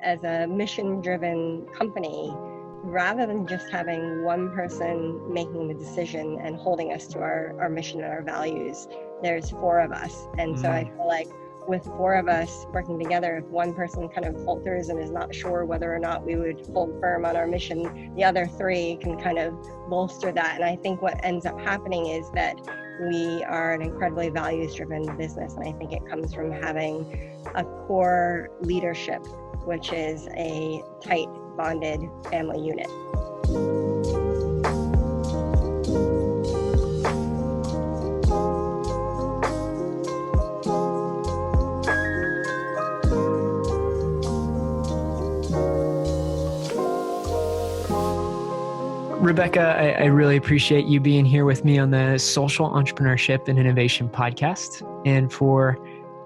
as a mission-driven company, rather than just having one person making the decision and holding us to our mission and our values, there's four of us. And so I feel like with four of us working together, if one person kind of falters and is not sure whether or not we would hold firm on our mission, the other three can kind of bolster that. And I think what ends up happening is that we are an incredibly values-driven business. And I think it comes from having a core leadership, which is a tight, bonded family unit. Rebecca, I really appreciate you being here with me on the Social Entrepreneurship and Innovation podcast. And for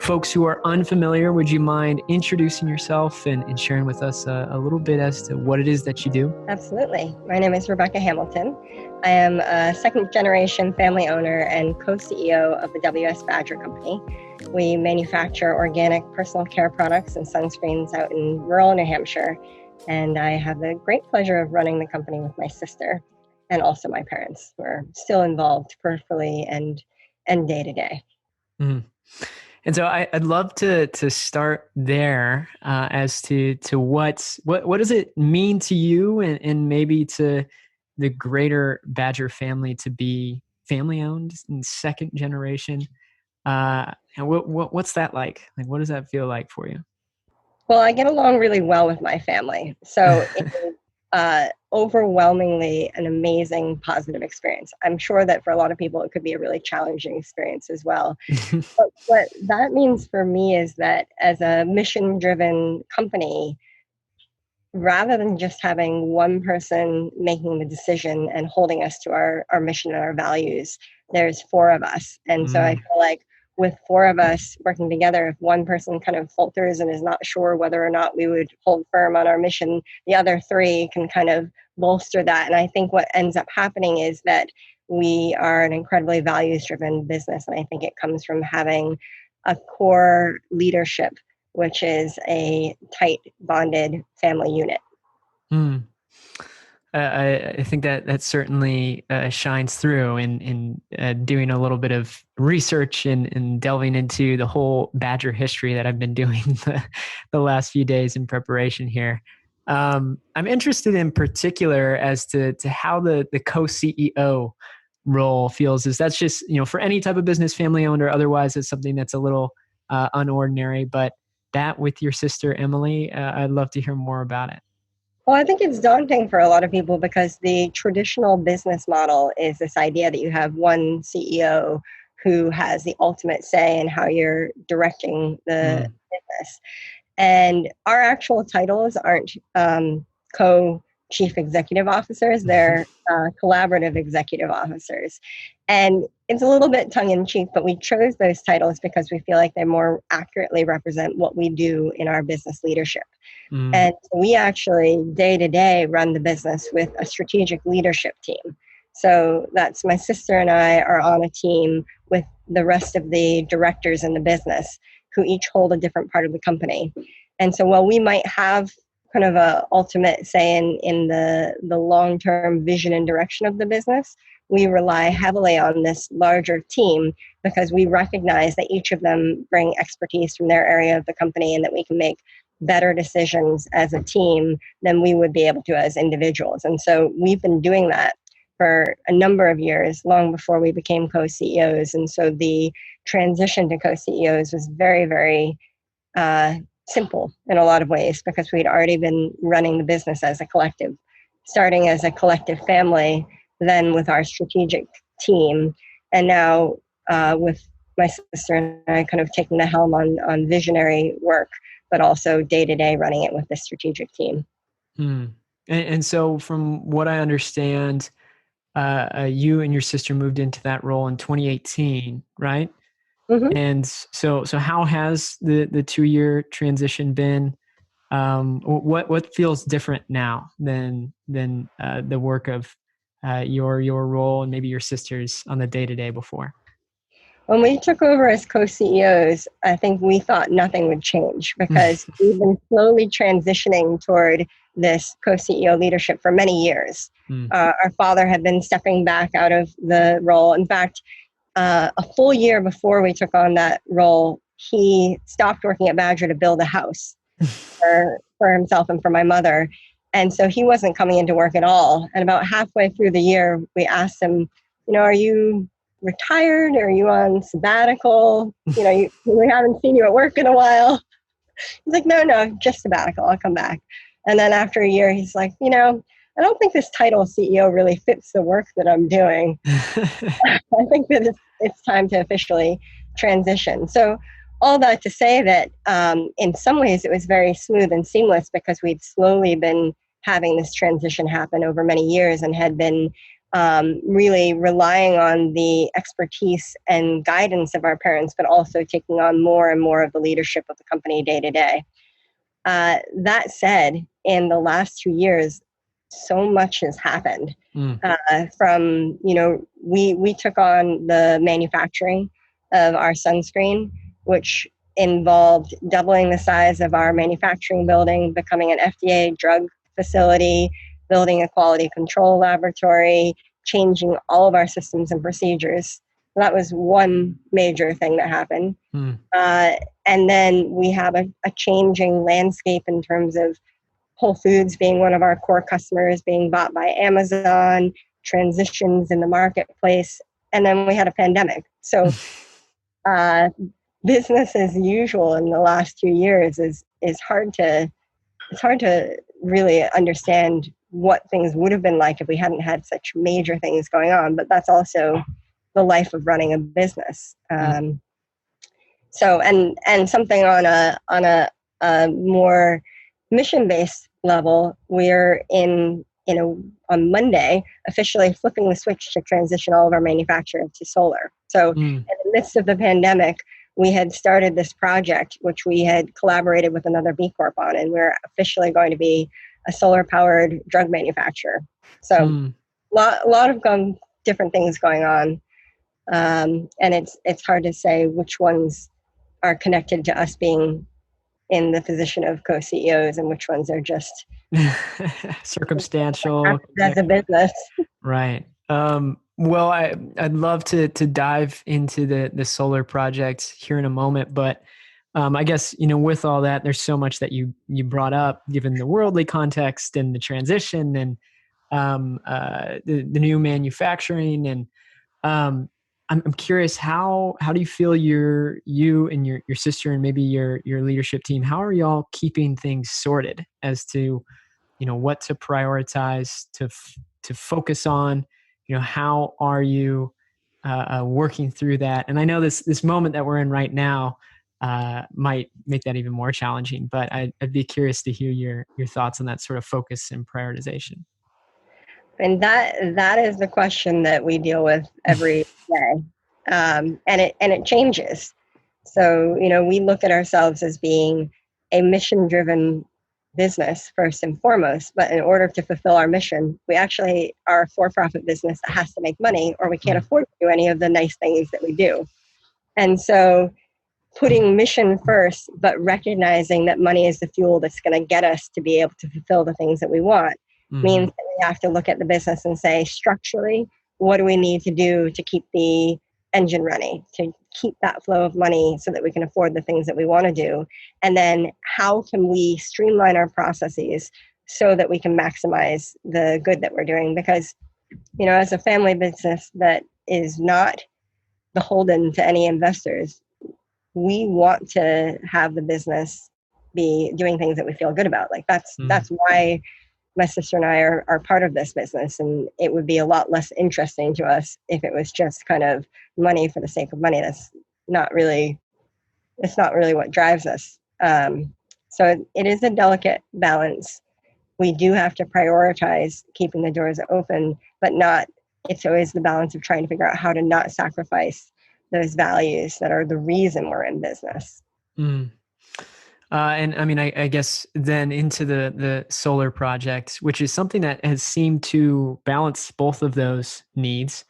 folks who are unfamiliar, would you mind introducing yourself and sharing with us a little bit as to what it is that you do? Absolutely. My name is Rebecca Hamilton. I am a second generation family owner and co-CEO of the WS Badger Company. We manufacture organic personal care products and sunscreens out in rural New Hampshire. And I have the great pleasure of running the company with my sister and also my parents, who are still involved peripherally and day to day. Mm. And so I'd love to start there as to what does it mean to you and maybe to the greater Badger family to be family owned and second generation. And what's that like? Like, what does that feel like for you? Well, I get along really well with my family. So it is overwhelmingly an amazing positive experience. I'm sure that for a lot of people, it could be a really challenging experience as well. But what that means for me is that as a mission-driven company, rather than just having one person making the decision and holding us to our mission and our values, there's four of us. And so I feel like with four of us working together, if one person kind of falters and is not sure whether or not we would hold firm on our mission, the other three can kind of bolster that. And I think what ends up happening is that we are an incredibly values-driven business. And I think it comes from having a core leadership, which is a tight, bonded family unit. I think that certainly shines through in doing a little bit of research and delving into the whole Badger history that I've been doing the last few days in preparation here. I'm interested in particular as to how the co-CEO role feels. Is that's just, for any type of business, family owned or otherwise, it's something that's a little unordinary, but that with your sister, Emily, I'd love to hear more about it. Well, I think it's daunting for a lot of people because the traditional business model is this idea that you have one CEO who has the ultimate say in how you're directing the business. And our actual titles aren't co-chief executive officers, they're collaborative executive officers. And it's a little bit tongue-in-cheek, but we chose those titles because we feel like they more accurately represent what we do in our business leadership. And we actually day-to-day run the business with a strategic leadership team. So that's my sister and I are on a team with the rest of the directors in the business who each hold a different part of the company. And so while we might have kind of a ultimate say in the long-term vision and direction of the business, we rely heavily on this larger team because we recognize that each of them bring expertise from their area of the company and that we can make better decisions as a team than we would be able to as individuals. And so we've been doing that for a number of years, long before we became co-CEOs. And so the transition to co-CEOs was very, very simple in a lot of ways because we'd already been running the business as a collective, starting as a collective family, then with our strategic team, and now with my sister and I kind of taking the helm on visionary work, but also day-to-day running it with the strategic team. And so from what I understand, you and your sister moved into that role in 2018, right? And so how has the 2-year transition been? What feels different now than the work of your role and maybe your sister's on the day-to-day before? When we took over as co-CEOs, I think we thought nothing would change because we've been slowly transitioning toward this co-CEO leadership for many years. Our father had been stepping back out of the role. In fact, a full year before we took on that role, he stopped working at Badger to build a house for himself and for my mother. And so he wasn't coming into work at all. And about halfway through the year, we asked him, are you retired? Are you on sabbatical? We haven't seen you at work in a while. He's like, no, just sabbatical. I'll come back. And then after a year, he's like, I don't think this title CEO really fits the work that I'm doing. I think that it's time to officially transition. So all that to say that in some ways it was very smooth and seamless because we'd slowly been having this transition happen over many years and had been really relying on the expertise and guidance of our parents, but also taking on more and more of the leadership of the company day to day. That said, in the last 2 years, so much has happened. From, we took on the manufacturing of our sunscreen, which involved doubling the size of our manufacturing building, becoming an FDA drug facility, building a quality control laboratory, changing all of our systems and procedures. That was one major thing that happened. And then we have a changing landscape in terms of Whole Foods being one of our core customers, being bought by Amazon, transitions in the marketplace, and then we had a pandemic. So business as usual in the last 2 years is hard to really understand what things would have been like if we hadn't had such major things going on. But that's also the life of running a business. So and something on a more mission-based level, we're on Monday officially flipping the switch to transition all of our manufacturing to solar. So in the midst of the pandemic, we had started this project, which we had collaborated with another B Corp on, and we're officially going to be a solar-powered drug manufacturer. So a lot of different things going on, and it's hard to say which ones are connected to us being in the position of co-CEOs and which ones are just circumstantial as a business. Right. Well, I'd love to dive into the solar project here in a moment, but I guess, with all that, there's so much that you brought up, given the worldly context and the transition and the new manufacturing. And I'm curious, how do you feel you and your sister and maybe your leadership team, how are y'all keeping things sorted as to, what to prioritize, to focus on? How are you working through that? And I know this moment that we're in right now might make that even more challenging, but I'd be curious to hear your thoughts on that sort of focus and prioritization. And that is the question that we deal with every day, and it changes. So we look at ourselves as being a mission-driven business first and foremost, but in order to fulfill our mission, we actually are a for-profit business that has to make money, or we can't afford to do any of the nice things that we do. And so putting mission first, but recognizing that money is the fuel that's going to get us to be able to fulfill the things that we want, means that we have to look at the business and say, structurally, what do we need to do to keep the engine running, to keep that flow of money so that we can afford the things that we want to do? And then how can we streamline our processes so that we can maximize the good that we're doing? Because, as a family business that is not beholden to any investors, we want to have the business be doing things that we feel good about. Like that's why my sister and I are part of this business, and it would be a lot less interesting to us if it was just kind of money for the sake of money. It's not really what drives us. So it is a delicate balance. We do have to prioritize keeping the doors open, but it's always the balance of trying to figure out how to not sacrifice those values that are the reason we're in business. And I mean, I guess then into the solar project, which is something that has seemed to balance both of those needs.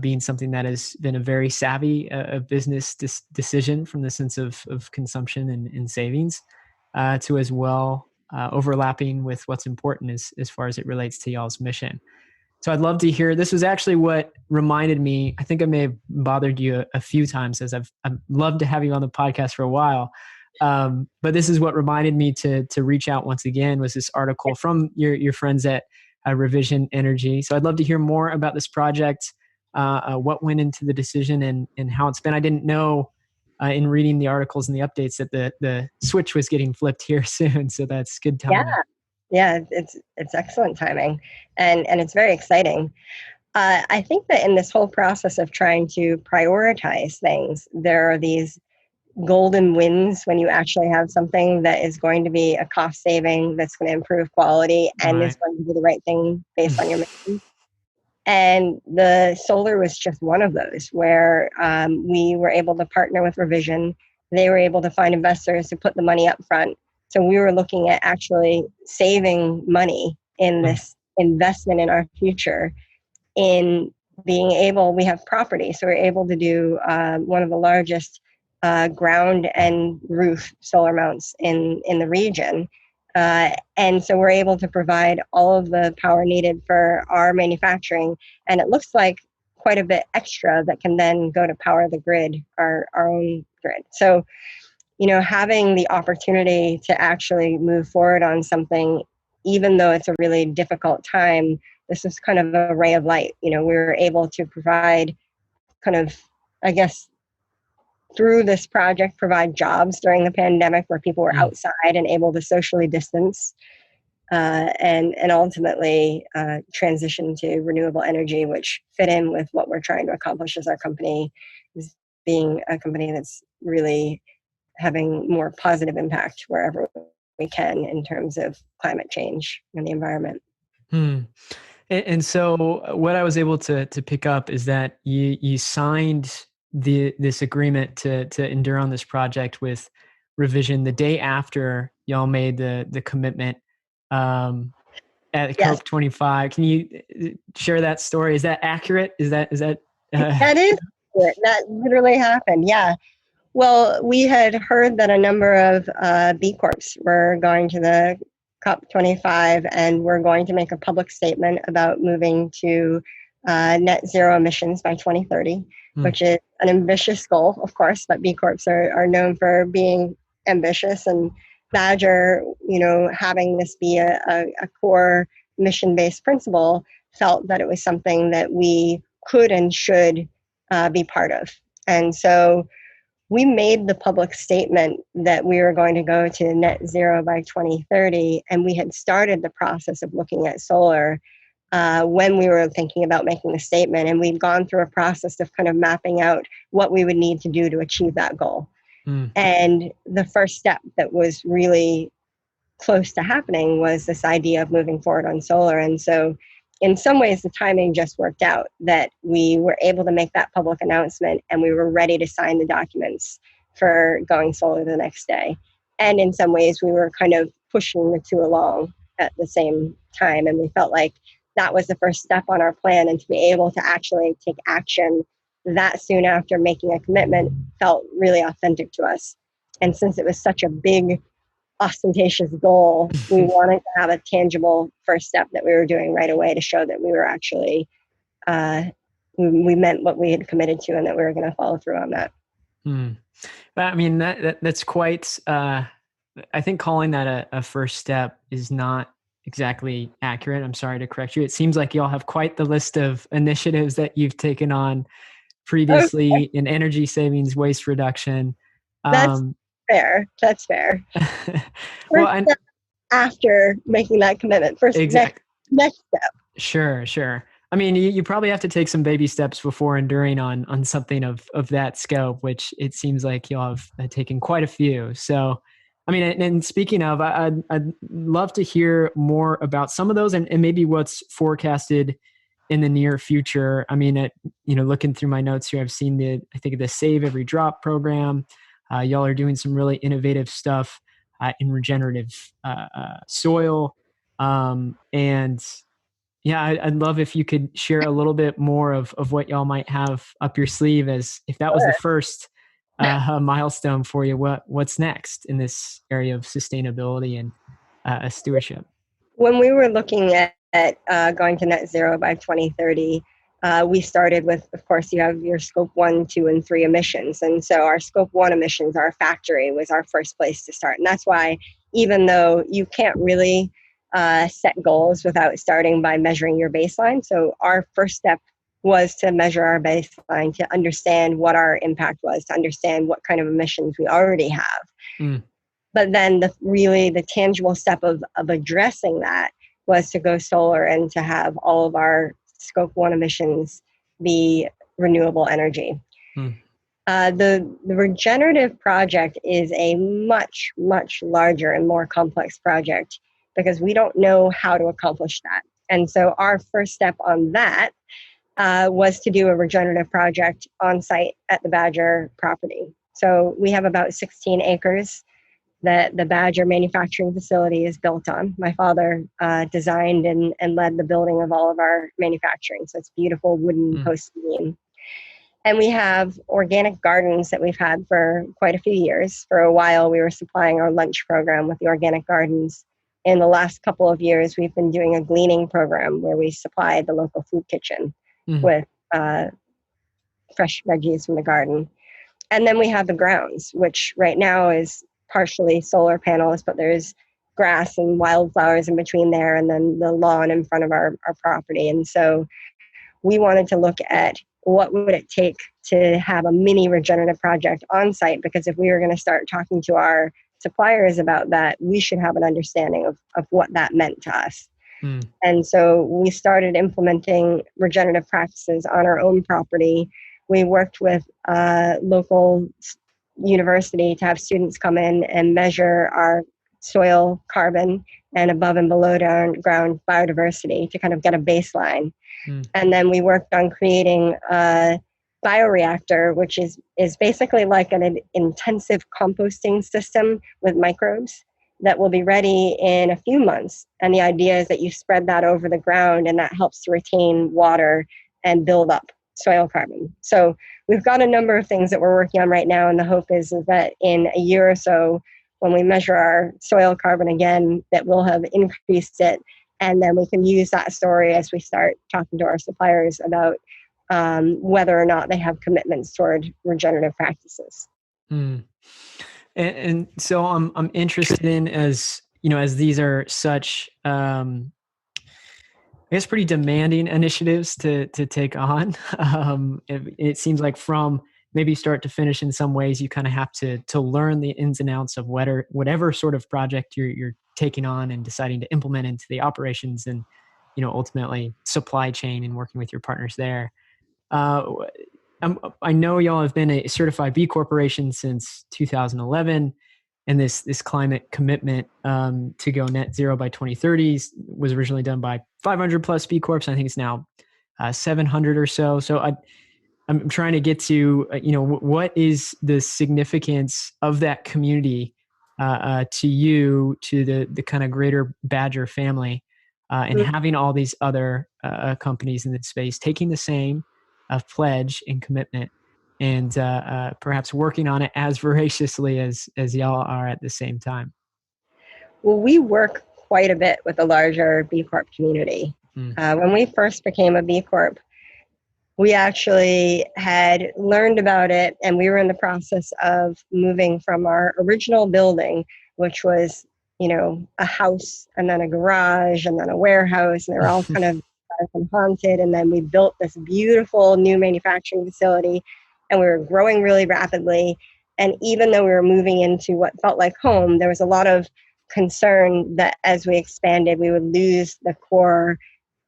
being something that has been a very savvy business decision from the sense of consumption and savings, to as well overlapping with what's important as far as it relates to y'all's mission. So I'd love to hear. This was actually what reminded me. I think I may have bothered you a few times, as I've loved to have you on the podcast for a while. But this is what reminded me to reach out once again, was this article from your friends at Revision Energy. So I'd love to hear more about this project, what went into the decision, and how it's been. I didn't know in reading the articles and the updates that the switch was getting flipped here soon. So that's good timing. Yeah, it's excellent timing, and it's very exciting. I think that in this whole process of trying to prioritize things, there are these golden wins when you actually have something that is going to be a cost saving, that's going to improve quality, and is going to do the right thing based on your mission. And the solar was just one of those where we were able to partner with Revision. They were able to find investors to put the money up front. So we were looking at actually saving money in this investment in our future, in being able, we have property. So we're able to do one of the largest ground and roof solar mounts in the region. And so we're able to provide all of the power needed for our manufacturing. And it looks like quite a bit extra that can then go to power the grid, our own grid. So, having the opportunity to actually move forward on something, even though it's a really difficult time, this is kind of a ray of light. We were able to provide kind of, I guess, through this project, provide jobs during the pandemic where people were outside and able to socially distance, and ultimately transition to renewable energy, which fit in with what we're trying to accomplish as our company, is being a company that's really having more positive impact wherever we can in terms of climate change and the environment. And so what I was able to pick up is that you signed this agreement to endure on this project with Revision the day after y'all made the commitment at COP 25. Can you share that story? Is that accurate? Is that that is accurate. That literally happened. Yeah. Well, we had heard that a number of B Corps were going to the COP 25 and we're going to make a public statement about moving to net zero emissions by 2030, which is an ambitious goal, of course, but B Corps are known for being ambitious. And Badger, having this be a core mission-based principle, felt that it was something that we could and should be part of. And so we made the public statement that we were going to go to net zero by 2030, and we had started the process of looking at solar when we were thinking about making the statement, and we'd gone through a process of kind of mapping out what we would need to do to achieve that goal. And the first step that was really close to happening was this idea of moving forward on solar. And so in some ways, the timing just worked out that we were able to make that public announcement and we were ready to sign the documents for going solar the next day. And in some ways, we were kind of pushing the two along at the same time. And we felt like that was the first step on our plan. And to be able to actually take action that soon after making a commitment felt really authentic to us. And since it was such a big, ostentatious goal, we wanted to have a tangible first step that we were doing right away to show that we were actually we meant what we had committed to and that we were going to follow through on that. But I mean that's quite I think calling that a first step is not exactly accurate. I'm sorry to correct you. It seems like y'all have quite the list of initiatives that you've taken on previously in energy savings, waste reduction. Fair. That's fair. Well, after making that commitment, next step. Sure. I mean, you probably have to take some baby steps before enduring on something of that scope, which it seems like y'all have taken quite a few. So, I mean, and speaking of, I'd love to hear more about some of those and maybe what's forecasted in the near future. I mean, looking through my notes here, I've seen the Save Every Drop program. Y'all are doing some really innovative stuff in regenerative soil. And Yeah, I'd love if you could share a little bit more of what y'all might have up your sleeve, as if that was the Sure. first milestone for you. What's next in this area of sustainability and stewardship? When we were looking at going to net zero by 2030, we started with, of course, you have your scope 1, 2, and 3 emissions. And so our scope 1 emissions, our factory, was our first place to start. And that's why, even though you can't really set goals without starting by measuring your baseline, so our first step was to measure our baseline, to understand what our impact was, to understand what kind of emissions we already have. Mm, But then the tangible step of addressing that was to go solar and to have all of our scope 1 emissions be renewable energy. mm, The regenerative project is a much, much larger and more complex project because we don't know how to accomplish that. And so our first step on that was to do a regenerative project on site at the Badger property. So we have about 16 acres that the Badger manufacturing facility is built on. My father designed and led the building of all of our manufacturing. So it's beautiful wooden mm, post beam. And we have organic gardens that we've had for quite a few years. For a while, we were supplying our lunch program with the organic gardens. In the last couple of years, we've been doing a gleaning program where we supply the local food kitchen mm, with fresh veggies from the garden. And then we have the grounds, which right now is partially solar panels, but there's grass and wildflowers in between there, and then the lawn in front of our property. And so we wanted to look at what would it take to have a mini regenerative project on site, because if we were going to start talking to our suppliers about that, we should have an understanding of what that meant to us. mm, And so we started implementing regenerative practices on our own property. We worked with a local university to have students come in and measure our soil carbon and above and below ground biodiversity to kind of get a baseline. mm, And then we worked on creating a bioreactor, which is basically like an intensive composting system with microbes that will be ready in a few months. And the idea is that you spread that over the ground, and that helps to retain water and build up soil carbon. So we've got a number of things that we're working on right now, and the hope is that in a year or so, when we measure our soil carbon again, that we'll have increased it, and then we can use that story as we start talking to our suppliers about whether or not they have commitments toward regenerative practices. mm. And so I'm interested in, as you know, as these are such I guess pretty demanding initiatives to take on. It seems like from maybe start to finish, in some ways, you kind of have to learn the ins and outs of whatever sort of project you're taking on and deciding to implement into the operations, and ultimately supply chain and working with your partners there. Uh, I know y'all have been a certified B Corporation since 2011, and this climate commitment to go net zero by 2030 was originally done by 500 plus B Corps. I think it's now 700 or so. So I'm trying to get to what is the significance of that community to you, to the kind of greater Badger family, and having all these other companies in the space taking the same pledge and commitment, and perhaps working on it as voraciously as y'all are at the same time. Well, we work quite a bit with the larger B Corp community. Mm. When we first became a B Corp, we actually had learned about it, and we were in the process of moving from our original building, which was, a house and then a garage and then a warehouse, and they were all kind of haunted. And then we built this beautiful new manufacturing facility, and we were growing really rapidly. And even though we were moving into what felt like home, there was a lot of concern that as we expanded, we would lose the core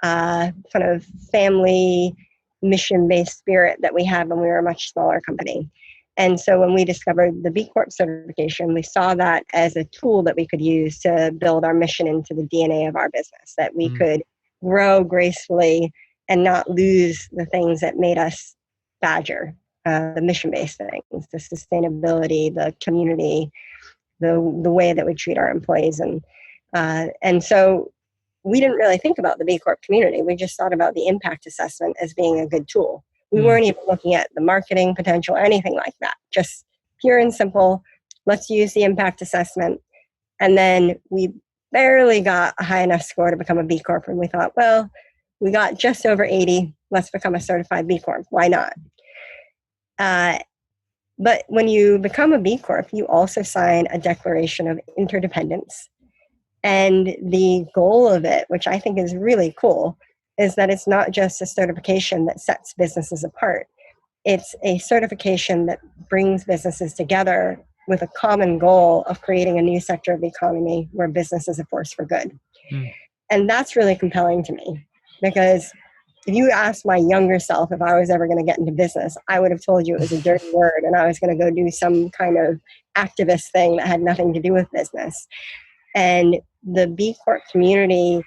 kind of family mission-based spirit that we had when we were a much smaller company. And so when we discovered the B Corp certification, we saw that as a tool that we could use to build our mission into the DNA of our business, that we could grow gracefully and not lose the things that made us Badger, the mission-based things, the sustainability, the community, the way that we treat our employees. And so we didn't really think about the B Corp community. We just thought about the impact assessment as being a good tool. We weren't even looking at the marketing potential or anything like that. Just pure and simple, let's use the impact assessment. And then we barely got a high enough score to become a B Corp. And we thought, well, we got just over 80. Let's become a certified B Corp. Why not? But when you become a B Corp, you also sign a declaration of interdependence. And the goal of it, which I think is really cool, is that it's not just a certification that sets businesses apart. It's a certification that brings businesses together with a common goal of creating a new sector of the economy where business is a force for good. And that's really compelling to me, because if you asked my younger self if I was ever going to get into business, I would have told you it was a dirty word and I was going to go do some kind of activist thing that had nothing to do with business. And the B Corp community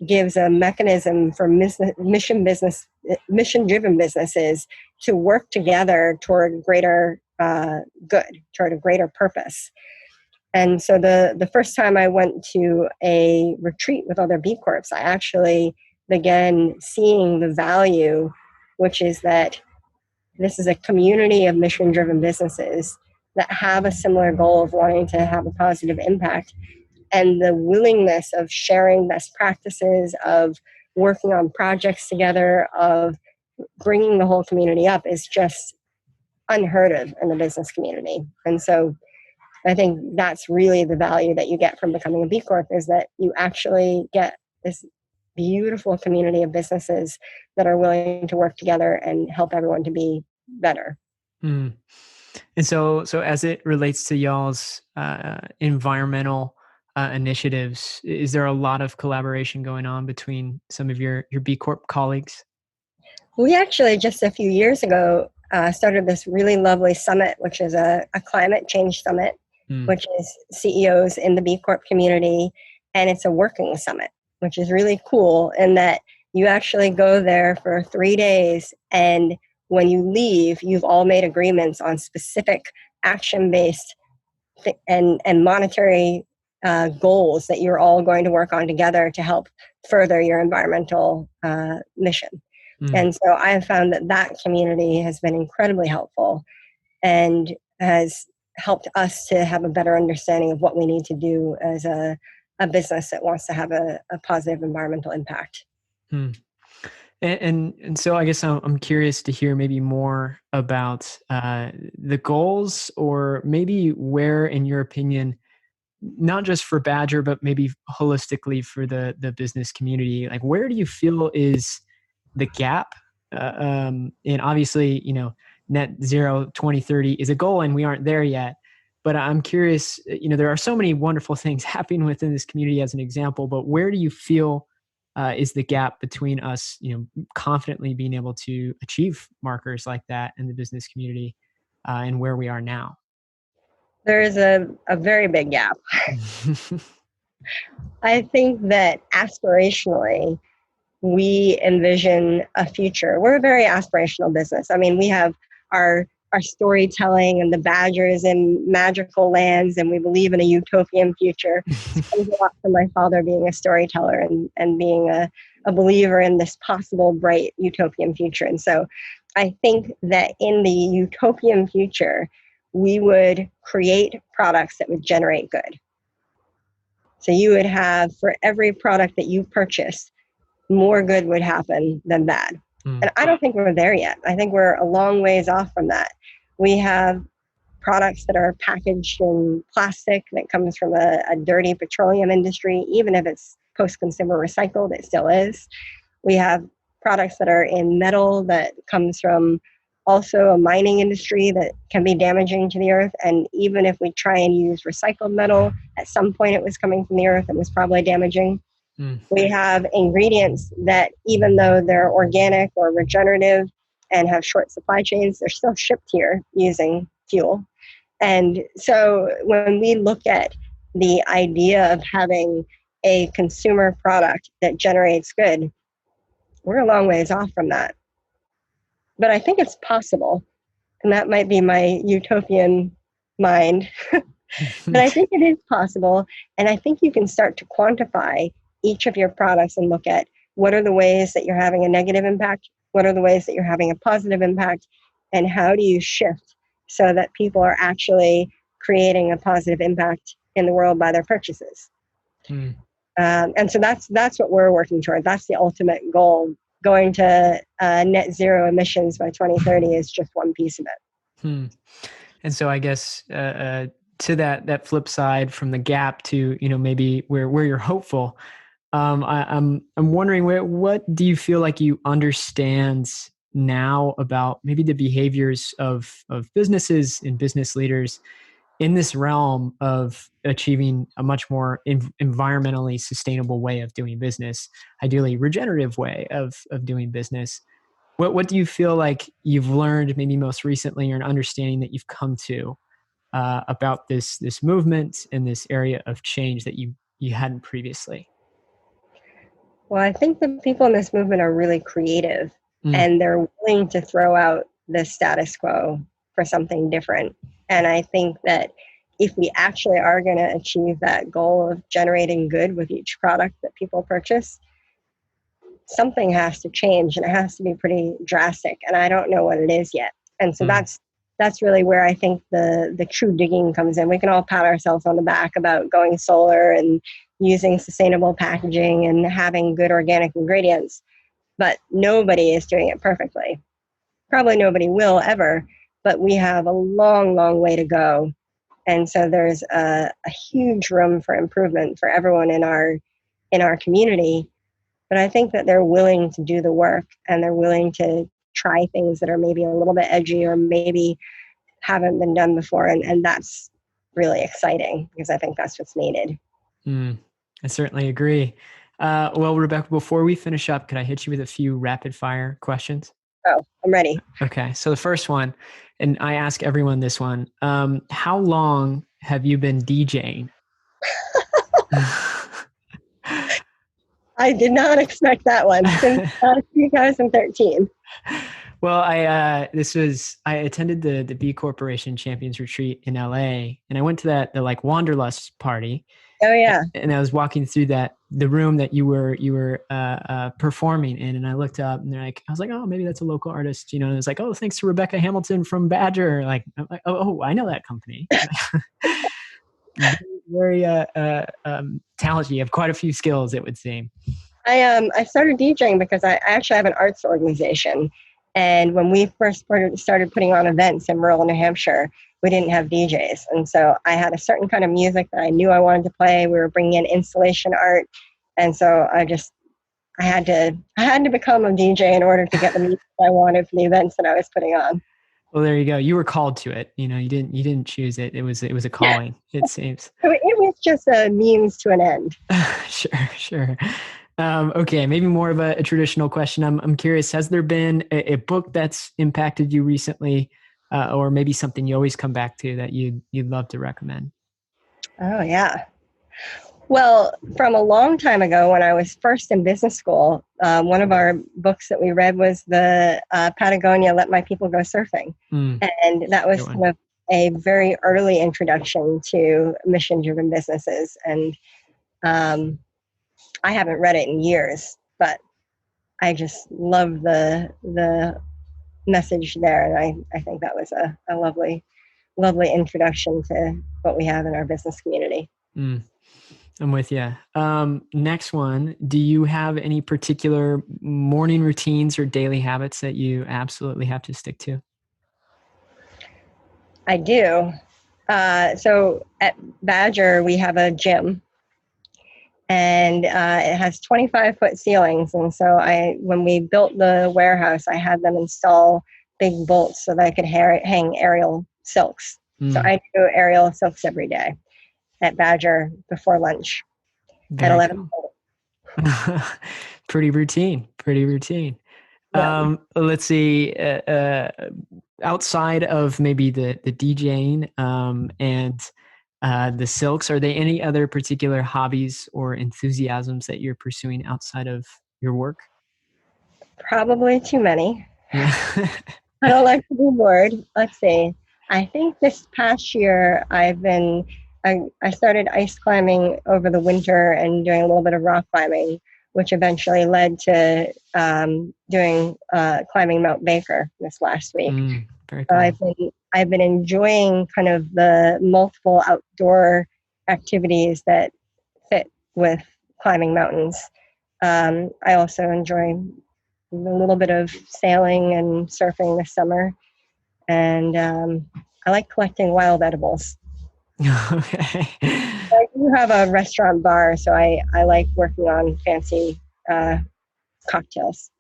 gives a mechanism for mission-driven businesses to work together toward greater good, toward a greater purpose. And so the first time I went to a retreat with other B Corps, I actually began seeing the value, which is that this is a community of mission-driven businesses that have a similar goal of wanting to have a positive impact. And the willingness of sharing best practices, of working on projects together, of bringing the whole community up is just unheard of in the business community. And so I think that's really the value that you get from becoming a B Corp, is that you actually get this beautiful community of businesses that are willing to work together and help everyone to be better. And so as it relates to y'all's environmental initiatives, is there a lot of collaboration going on between some of your B Corp colleagues? We actually just a few years ago started this really lovely summit, which is a climate change summit, which is CEOs in the B Corp community. And it's a working summit, which is really cool in that you actually go there for 3 days. And when you leave, you've all made agreements on specific action-based and monetary goals that you're all going to work on together to help further your environmental mission. And so I have found that community has been incredibly helpful and has helped us to have a better understanding of what we need to do as a business that wants to have a positive environmental impact. And so I guess I'm curious to hear maybe more about the goals, or maybe where, in your opinion, not just for Badger, but maybe holistically for the business community, like where do you feel is the gap? And obviously, net zero 2030 is a goal and we aren't there yet. But I'm curious, there are so many wonderful things happening within this community as an example, but where do you feel is the gap between us, confidently being able to achieve markers like that in the business community and where we are now? There is a very big gap. I think that aspirationally, we envision a future. We're a very aspirational business. I mean, we have our storytelling and the Badgers in magical lands, and we believe in a utopian future. It comes a lot from my father being a storyteller and being a believer in this possible bright utopian future. And so I think that in the utopian future, we would create products that would generate good. So you would have, for every product that you purchase, more good would happen than bad. And I don't think we're there yet. I think we're a long ways off from that. We have products that are packaged in plastic that comes from a dirty petroleum industry. Even if it's post-consumer recycled, it still is. We have products that are in metal that comes from also a mining industry that can be damaging to the earth. And even if we try and use recycled metal, at some point it was coming from the earth and was probably damaging. We have ingredients that, even though they're organic or regenerative and have short supply chains, they're still shipped here using fuel. And so when we look at the idea of having a consumer product that generates good, we're a long ways off from that. But I think it's possible, and that might be my utopian mind. But I think it is possible, and I think you can start to quantify each of your products and look at what are the ways that you're having a negative impact, what are the ways that you're having a positive impact, and how do you shift so that people are actually creating a positive impact in the world by their purchases. And so that's what we're working toward. That's the ultimate goal. Going to net zero emissions by 2030 is just one piece of it. And so I guess to that flip side, from the gap to maybe where you're hopeful, I'm wondering what do you feel like you understand now about maybe the behaviors of businesses and business leaders in this realm of achieving a much more environmentally sustainable way of doing business, ideally regenerative way of doing business. What do you feel like you've learned maybe most recently, or an understanding that you've come to about this movement and this area of change that you hadn't previously? Well, I think the people in this movement are really creative and they're willing to throw out the status quo for something different. And I think that if we actually are going to achieve that goal of generating good with each product that people purchase, something has to change, and it has to be pretty drastic. And I don't know what it is yet. And so that's really where I think the true digging comes in. We can all pat ourselves on the back about going solar and using sustainable packaging and having good organic ingredients, but nobody is doing it perfectly. Probably nobody will ever, but we have a long, long way to go. And so there's a huge room for improvement for everyone in our community. But I think that they're willing to do the work, and they're willing to try things that are maybe a little bit edgy or maybe haven't been done before. And that's really exciting, because I think that's what's needed. I certainly agree. Well, Rebecca, before we finish up, could I hit you with a few rapid fire questions? Oh, I'm ready. Okay. So the first one, and I ask everyone this one, how long have you been DJing? I did not expect that one. Since 2013. Well, I attended the B Corporation Champions Retreat in LA, and I went to the like Wanderlust party. Oh yeah. And I was walking through the room that you were performing in, and I looked up, and I was like, oh, maybe that's a local artist, and it's like, oh, thanks to Rebecca Hamilton from Badger. Like, I'm like, oh, I know that company. Very talented. You have quite a few skills, it would seem. I started DJing because I actually have an arts organization. And when we first started putting on events in rural New Hampshire, we didn't have DJs. And so I had a certain kind of music that I knew I wanted to play. We were bringing in installation art. And so I had to become a DJ in order to get the music I wanted for the events that I was putting on. Well, there you go. You were called to it. You didn't choose it. It was a calling, it seems. It was just a means to an end. Sure. Okay, maybe more of a traditional question. I'm curious, has there been a book that's impacted you recently, or maybe something you always come back to that you'd love to recommend? Oh, yeah. Well, from a long time ago, when I was first in business school, one of our books that we read was the Patagonia, Let My People Go Surfing. And that was kind of a very early introduction to mission-driven businesses. And I haven't read it in years, but I just love the message there. And I think that was a lovely, lovely introduction to what we have in our business community. I'm with you. Next one, do you have any particular morning routines or daily habits that you absolutely have to stick to? I do. So at Badger, we have a gym. And it has 25-foot ceilings. And so when we built the warehouse, I had them install big bolts so that I could hang aerial silks. So I do aerial silks every day at Badger before lunch at 11. Cool. Pretty routine. Yeah. Let's see. Outside of maybe the DJing and the silks, are there any other particular hobbies or enthusiasms that you're pursuing outside of your work? Probably too many. Yeah. I don't like to be bored. Let's see. I think this past year I've been I started ice climbing over the winter and doing a little bit of rock climbing, which eventually led to doing climbing Mount Baker this last week. Very So cool. I've been enjoying kind of the multiple outdoor activities that fit with climbing mountains. I also enjoy a little bit of sailing and surfing this summer, and I like collecting wild edibles. Okay. I do have a restaurant bar, so I like working on fancy cocktails.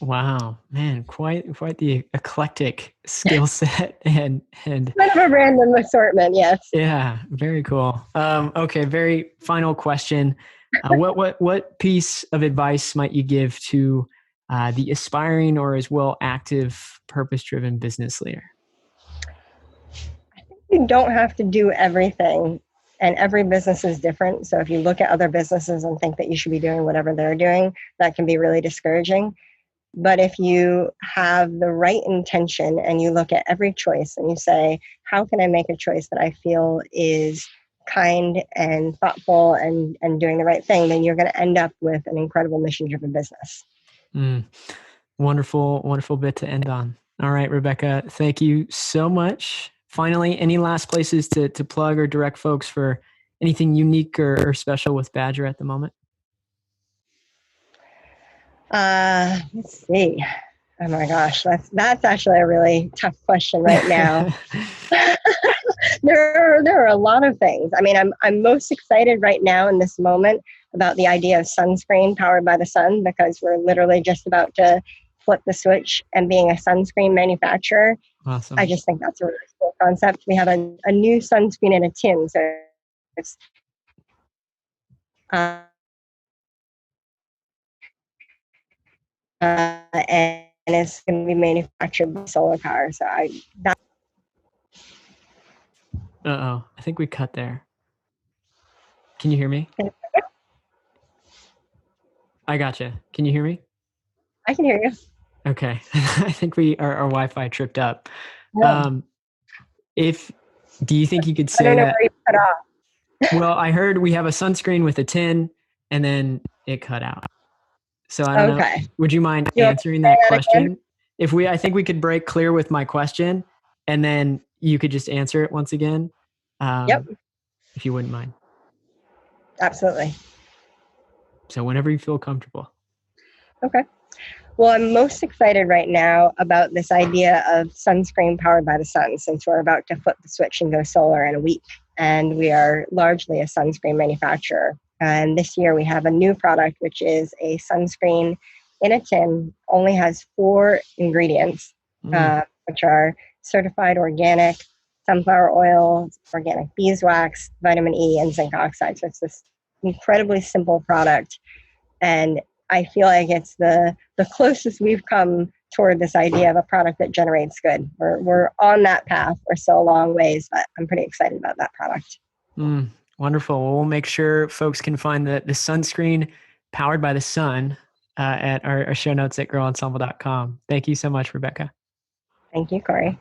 Wow, man, quite the eclectic skill set and Kind of a random assortment, yes. yeah, very cool. Okay, very final question. What piece of advice might you give to the aspiring or as well active purpose-driven business leader? You don't have to do everything, and every business is different. So if you look at other businesses and think that you should be doing whatever they're doing, that can be really discouraging. But if you have the right intention and you look at every choice and you say, how can I make a choice that I feel is kind and thoughtful and doing the right thing, then you're going to end up with an incredible mission driven business. Mm, wonderful bit to end on. All right, Rebecca, thank you so much. Finally, any last places to plug or direct folks for anything unique or special with Badger at the moment? Let's see. Oh my gosh, that's actually a really tough question right now. There are a lot of things. I mean, I'm most excited right now in this moment about the idea of sunscreen powered by the sun, because we're literally just about to flip the switch and being a sunscreen manufacturer. Awesome. I just think that's a really cool concept. We have a new sunscreen in a tin, so it's and it's going to be manufactured by solar power. So that. Uh-oh, I think we cut there. Can you hear me? I gotcha. Can you hear me? I can hear you. Okay. I think our Wi-Fi tripped up. Yeah. Do you think you could I say don't know that? where you cut off. Well, I heard we have a sunscreen with a tin and then it cut out. So I don't know. Okay. Would you mind You want me to answering say that that again? question? I think we could break clear with my question and then you could just answer it once again. Yep. If you wouldn't mind. Absolutely. So whenever you feel comfortable. Okay. Well, I'm most excited right now about this idea of sunscreen powered by the sun, since we're about to flip the switch and go solar in a week. And we are largely a sunscreen manufacturer. And this year we have a new product, which is a sunscreen in a tin, only has 4 ingredients, which are certified organic sunflower oil, organic beeswax, vitamin E, and zinc oxide. So it's this incredibly simple product. And I feel like it's the closest we've come toward this idea of a product that generates good. We're on that path. We're still a long ways, but I'm pretty excited about that product. Wonderful. Well, we'll make sure folks can find the sunscreen powered by the sun at our show notes at growensemble.com. Thank you so much, Rebecca. Thank you, Cory.